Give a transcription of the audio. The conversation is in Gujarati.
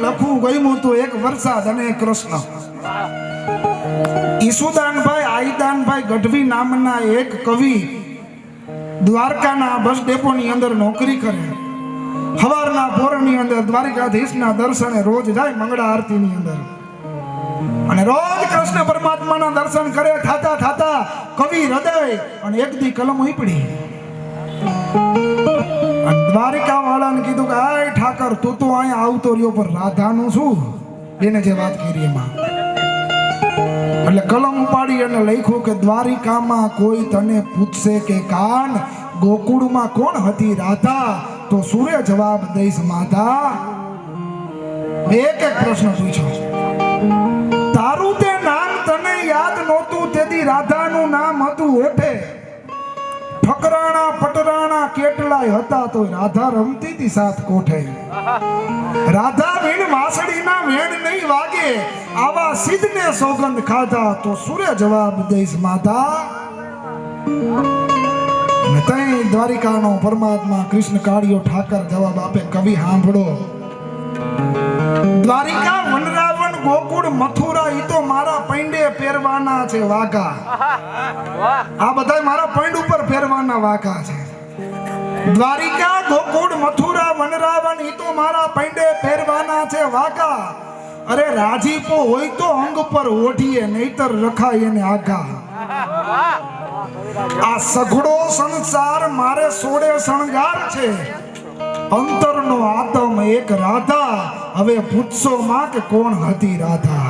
લખવું ગયું તો એક વરસાદ અને એક કૃષ્ણ. ઈસુદાનભાઈ આઈદાનભાઈ ગઢવી નામના એક કવિ દ્વારકાના બસ ડેપોની અંદર નોકરી કરે. સવારના પોરની અંદર દ્વારકાધીશના દર્શને રોજ જાય મંગળા આરતીની અંદર અને રોજ કૃષ્ણ પરમાત્માના દર્શન કરે. થાતા થાતા કવિ હૃદય અને એક દી કલમ ઉપડી. દ્વારિકા વાળાને કીધું કે આય ઠાકર તું તો અહીંયા આવતો રહ્યો પણ રાધાનું શું? એને જે વાત કરી એમાં એટલે કલમ ઉપાડી અને લખ્યું કે દ્વારિકામાં કોઈ તને પૂછશે કે કાન ગોકુળમાં કોણ હતી રાધા તો સૂર્ય જવાબ દઈશ માતા. એક એક પ્રશ્ન પૂછ્યો. તારું તે નામ તને યાદ નહોતું તેથી રાધાનું નામ હતું ઓઠે. ઠકરાણા પટરાણા કેટલાય હતા તો રાધા રમતી હતી સાત કોઠે. રાધા વીણ વાસળીના વેણ નહીં વાગે આવા સિદ્ધને સોગંદ ખાધા તો સૂર્ય જવાબ દઈશ માતા. અને તઈ દ્વારિકાનો પરમાત્મા કૃષ્ણ કાળિયો ઠાકર જવાબ આપે. કવિ સાંભળો. દ્વારિકા વનરાવન ગોકુળ મથુરા ઈ તો મારા પૈંડે પહેરવાના છે વાઘા. આ બધા મારા પૈંડ ઉપર પહેરવાના વાઘા છે. દ્વારિકા ગોકુળ મથુરા વનરાવન ઈ તો મારા પૈંડે પહેરવાના છે વાઘા. અરે રાજીપો હોય તો અંગ પર ઓઢીએ નહીતર રખાય એને આઘા. આ સઘળો સંસાર મારે સોડે શણગાર છે. અંતરનો આતમ એક રાધા. હવે પૂછશો માં કે કોણ હતી રાધા.